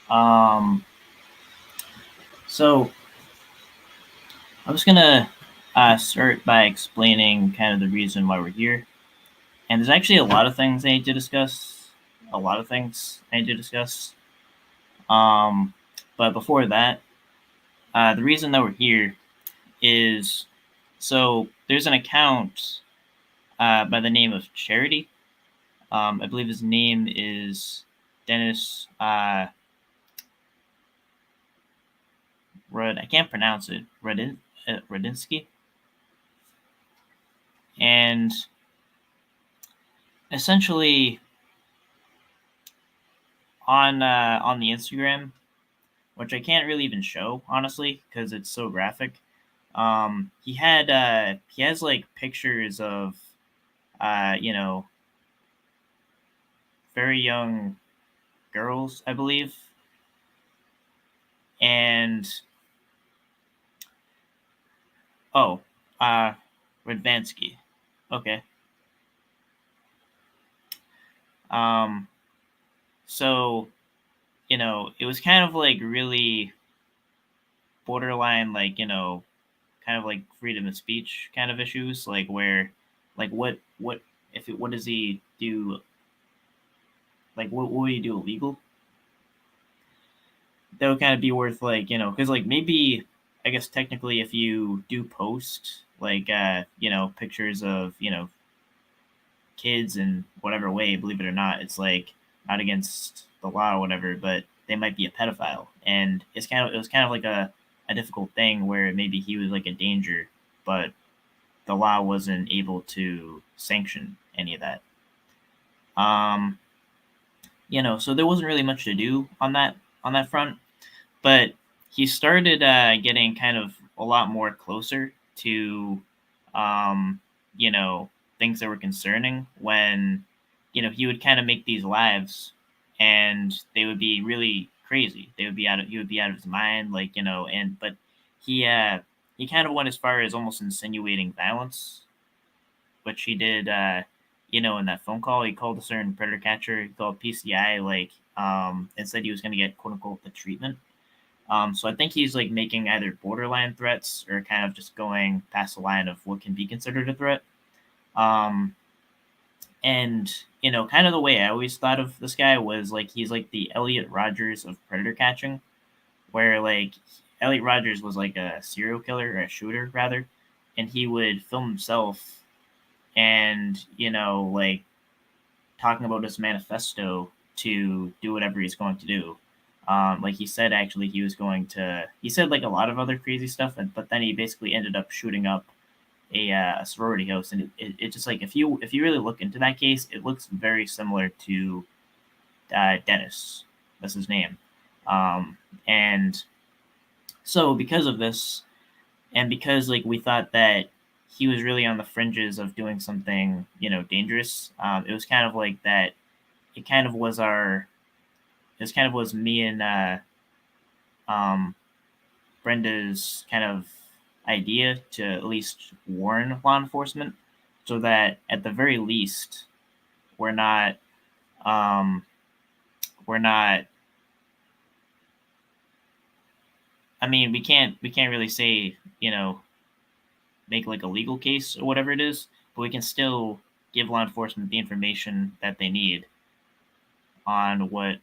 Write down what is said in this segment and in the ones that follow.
Um, so I'm just gonna start by explaining kind of the reason why we're here. And there's actually a lot of things I need to discuss. A lot of things I need to discuss. Um, but before that, the reason that we're here is so there's an account by the name of Charity. I believe his name is Dennis Rud. I can't pronounce it. Rudinsky. And essentially on the Instagram, which I can't really even show honestly because it's so graphic. He has like pictures of you know, very young girls, I believe, and oh, uh, Radvansky. Okay. Um, so it was kind of like really borderline, like kind of like freedom of speech kind of issues, like where, like what if it, what does he do? Like what would he do illegal? That would kind of be worth like because like maybe I guess technically if you do post like pictures of kids in whatever way, believe it or not, it's like not against the law or whatever, but they might be a pedophile, and it was kind of like a difficult thing where maybe he was like a danger, but the law wasn't able to sanction any of that. Um, so there wasn't really much to do on that front, but he started getting kind of a lot more closer to um, you know things that were concerning when he would kind of make these lives, and they would be really crazy. He would be out of his mind, like and but he kind of went as far as almost insinuating violence, which he did in that phone call. He called a certain predator catcher, he called PCI, like and said he was going to get quote unquote the treatment. So I think he's like making either borderline threats or kind of just going past the line of what can be considered a threat. Um, and kind of the way I always thought of this guy was like he's like the Elliot Rogers of predator catching, where like Elliot Rogers was like a serial killer or a shooter rather, and he would film himself and like talking about his manifesto to do whatever he's going to do. Like he said, actually, he was going to. He said like a lot of other crazy stuff, but then he basically ended up shooting up a sorority house, and it just like if you really look into that case, it looks very similar to Dennis. That's his name, and so because of this, and because like we thought that he was really on the fringes of doing something dangerous, it was kind of like that. It kind of was our This kind of was me and um, Brenda's kind of idea to at least warn law enforcement, so that at the very least we're not um, we're not. I mean, we can't really say make like a legal case or whatever it is, but we can still give law enforcement the information that they need on what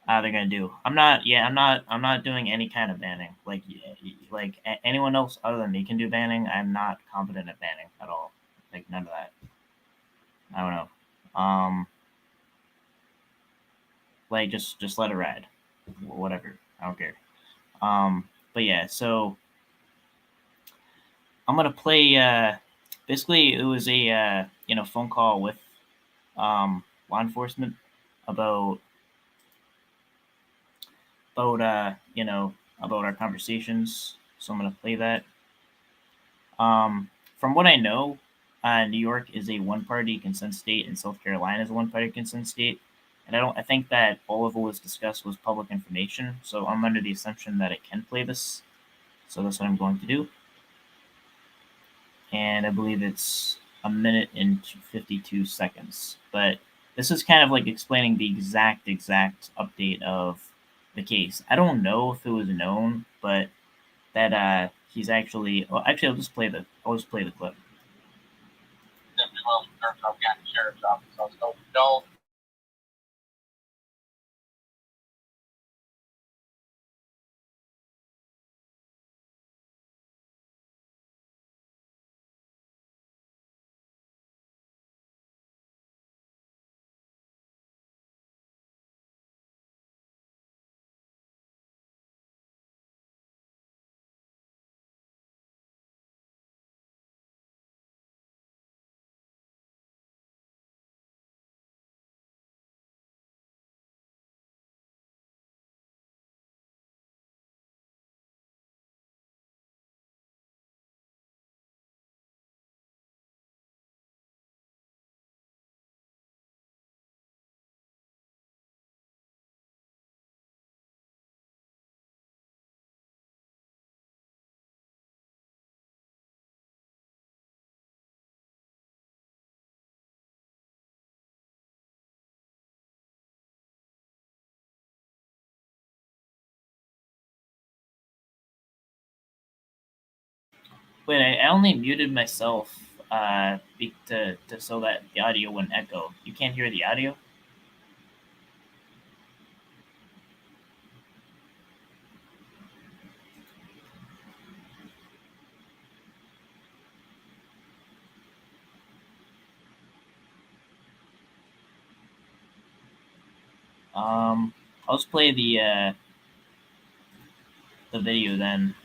they're gonna do. I'm not. Yeah, I'm not doing any kind of banning. Like anyone else other than me can do banning. I'm not competent at banning at all. Like none of that. I don't know. Like just let it ride. Whatever. I don't care. But yeah. So I'm gonna play. Basically, it was a phone call with law enforcement about about about our conversations. So I'm gonna play that. From what I know, New York is a one-party consent state, and South Carolina is a one-party consent state. And I don't. I think that all of what was discussed was public information. So I'm under the assumption that I can play this. So that's what I'm going to do. And I believe it's a minute and 52 seconds. But this is kind of like explaining the exact update of the case. I don't know if it was known, but that he's actually. Well, actually, I'll just play the clip. County Sheriff's Office. So don't. Wait, I only muted myself to so that the audio wouldn't echo. You can't hear the audio? I'll just play the video then.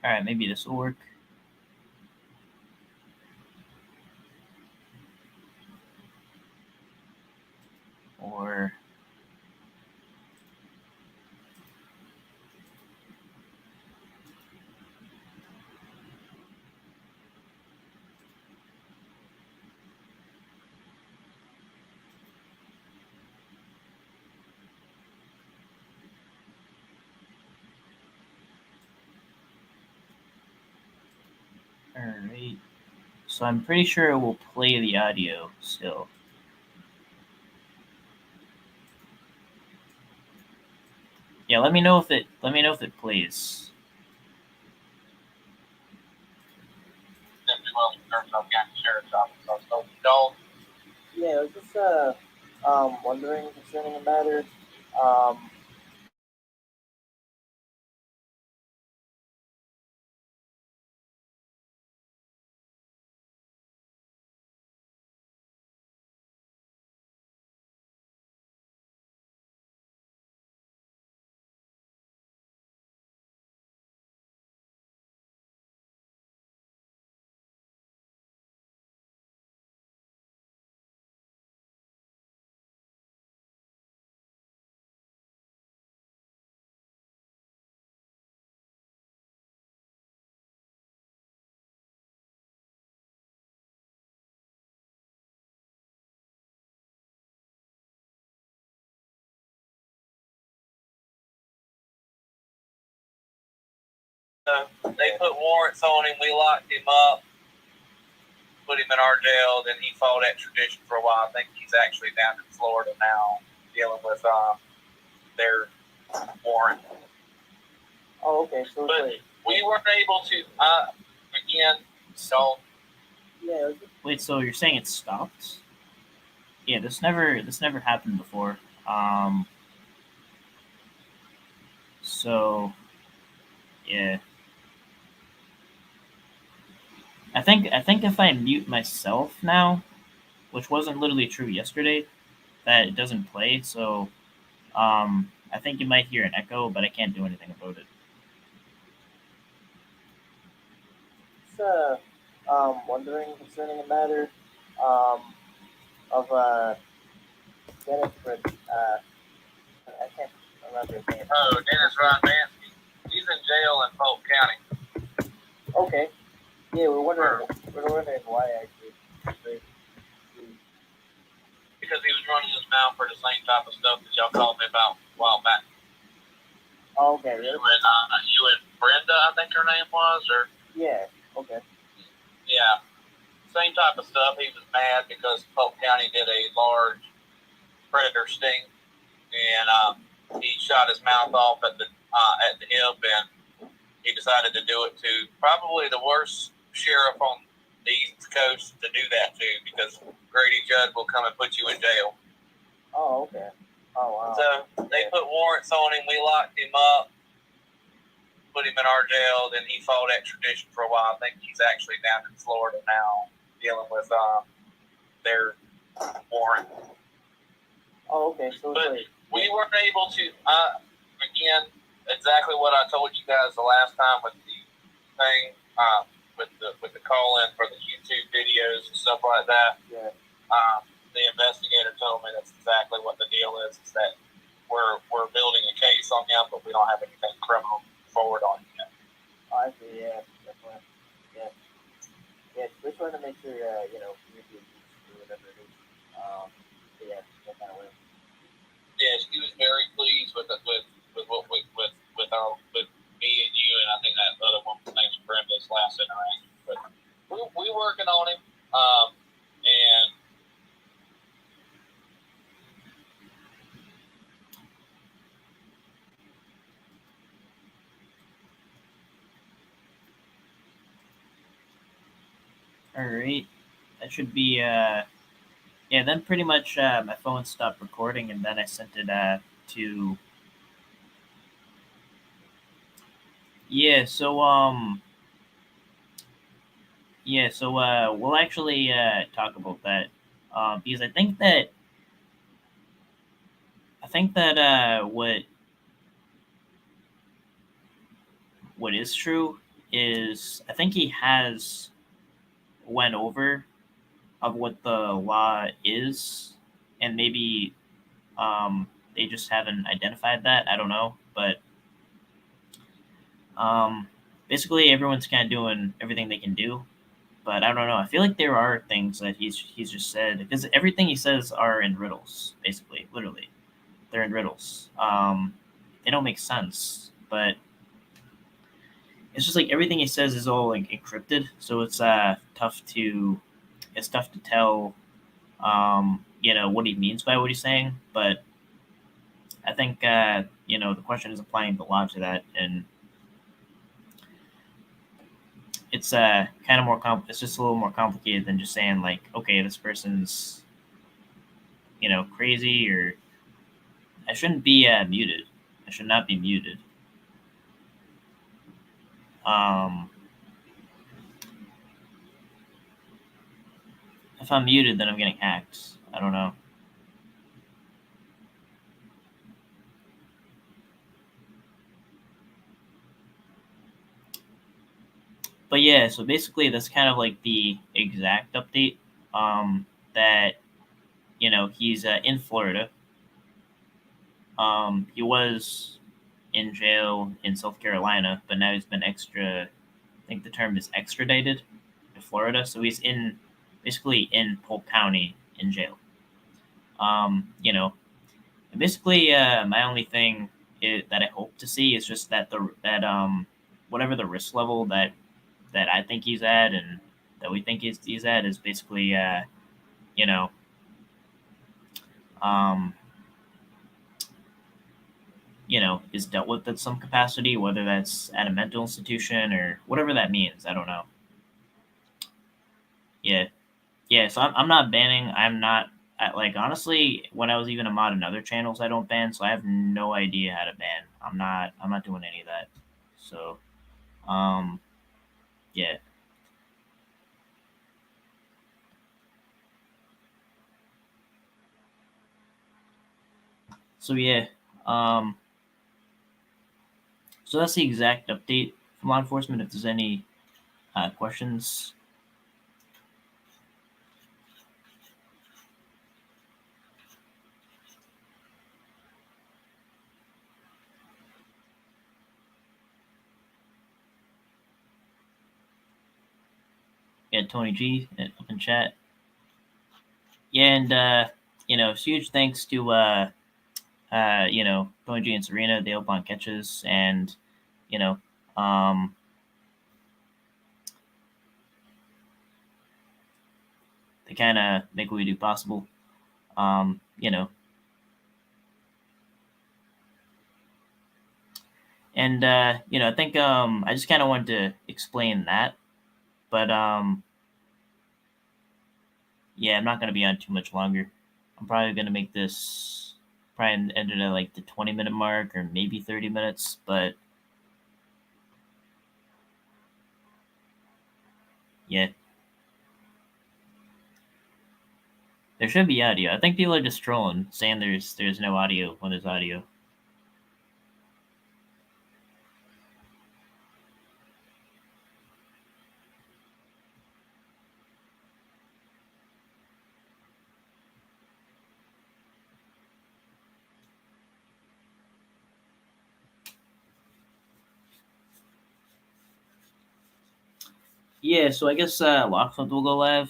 All right, maybe this will work. Or all right. So I'm pretty sure it will play the audio still. Yeah, let me know if it plays. Sheriff's Office. So don't. Yeah, I was just wondering concerning a matter. They put warrants on him. We locked him up, put him in our jail. Then he fought extradition for a while. I think he's actually down in Florida now, dealing with their warrant. Oh, okay. So but we weren't able to. Again, so. Yeah. Wait. So you're saying it stopped? Yeah. This never happened before. So. Yeah. I think if I mute myself now, which wasn't literally true yesterday, that it doesn't play. So I think you might hear an echo, but I can't do anything about it. Just wondering concerning a matter um, of Dennis, but I can't remember his name. Oh, Dennis Rodmansky. He's in jail in Polk County. Okay. Yeah, we're wondering why actually. Because he was running his mouth for the same type of stuff that y'all called me about a while back. Oh, okay, really? You and Brenda, I think her name was, or yeah, okay. Yeah, same type of stuff. He was mad because Polk County did a large predator sting, and he shot his mouth off at the hip, and he decided to do it to probably the worst sheriff on the East Coast to do that to, because Grady Judd will come and put you in jail. Oh, okay. Oh, wow. So they put warrants on him. We locked him up, put him in our jail. Then he fought extradition for a while. I think he's actually down in Florida now, dealing with their warrant. Oh, okay. So but we weren't able to. Again, exactly what I told you guys the last time with the thing, with the call in for the YouTube videos and stuff like that. Yeah. The investigator told me that's exactly what the deal is. Is that we're building a case on him, but we don't have anything criminal forward on him yet. Oh, I see. Yeah, definitely. Yeah. Yeah. Just wanted to make sure, you do whatever it is. Yeah, that kind of way. Yes, he was very pleased with what with me and you, and I think that other one was named Brenda's last interaction. But we working on him, and All right, that should be yeah. Then pretty much my phone stopped recording, and then I sent it to yeah. So we'll actually talk about that because I think that what is true is I think he has went over of what the law is, and maybe they just haven't identified that. I don't know, but um, basically everyone's kind of doing everything they can do. But I don't know. I feel like there are things that he's just said because everything he says are in riddles, basically, literally, they're in riddles. They don't make sense, but it's just like everything he says is all like encrypted, so it's tough to tell what he means by what he's saying. But I think the question is applying the law to that, and it's kind of it's just a little more complicated than just saying like, okay, this person's crazy, or I shouldn't be muted. I should not be muted. Um, if I'm muted, then I'm getting hacked. I don't know. But yeah, so basically that's kind of like the exact update. That he's in Florida. He was in jail in South Carolina, but now he's been I think the term is extradited to Florida. So he's basically in Polk County in jail. Basically, my only thing that I hope to see is just that whatever the risk level that I think he's at and that we think he's at is basically you know um, is dealt with at some capacity, whether that's at a mental institution or whatever that means. I don't know. Yeah, yeah. So I'm not banning. I'm not like honestly. When I was even a mod in other channels, I don't ban. So I have no idea how to ban. I'm not doing any of that. So um, yeah. So yeah, um, so that's the exact update from law enforcement. If there's any questions. Yeah, Tony G up in chat. Yeah, and huge thanks to Tony G and Serena. They help on catches, and you know, um, they kind of make what we do possible. Um, you know, and I think I just kind of wanted to explain that, but yeah, I'm not gonna be on too much longer. I'm probably gonna make this probably end it at like the 20-minute mark or maybe 30 minutes, but yeah. There should be audio. I think people are just trolling, saying there's no audio when there's audio. Yeah, so I guess Locksmith will go live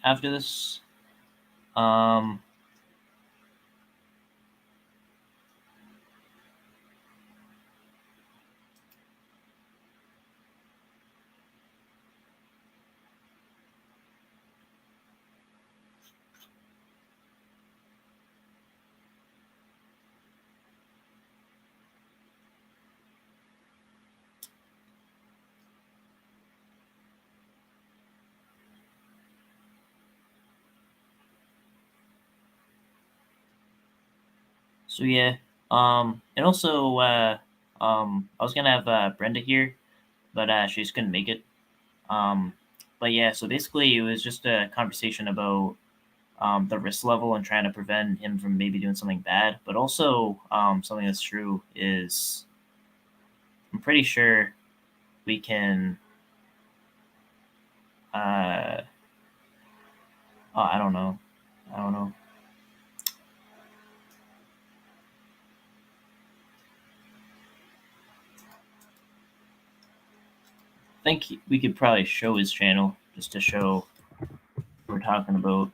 after this. Um, so yeah, and also I was gonna have Brenda here, but she just couldn't make it. Um, but yeah, so basically it was just a conversation about the risk level and trying to prevent him from maybe doing something bad. But also something that's true is I'm pretty sure we can. Uh, oh, I don't know. I don't know. I think we could probably show his channel just to show what we're talking about.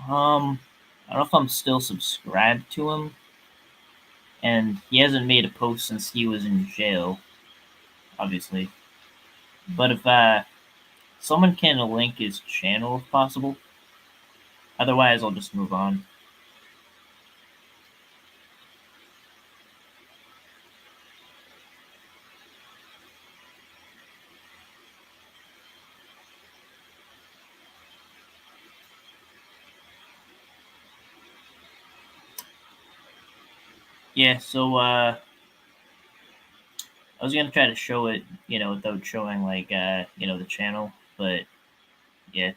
I don't know if I'm still subscribed to him, and he hasn't made a post since he was in jail, obviously. But if someone can link his channel if possible, otherwise I'll just move on. Yeah, so I was gonna try to show it, without showing like the channel, but yeah.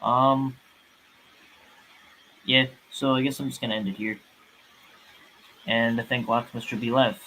Um, yeah, so I guess I'm just gonna end it here. And I think Locksmith should be live.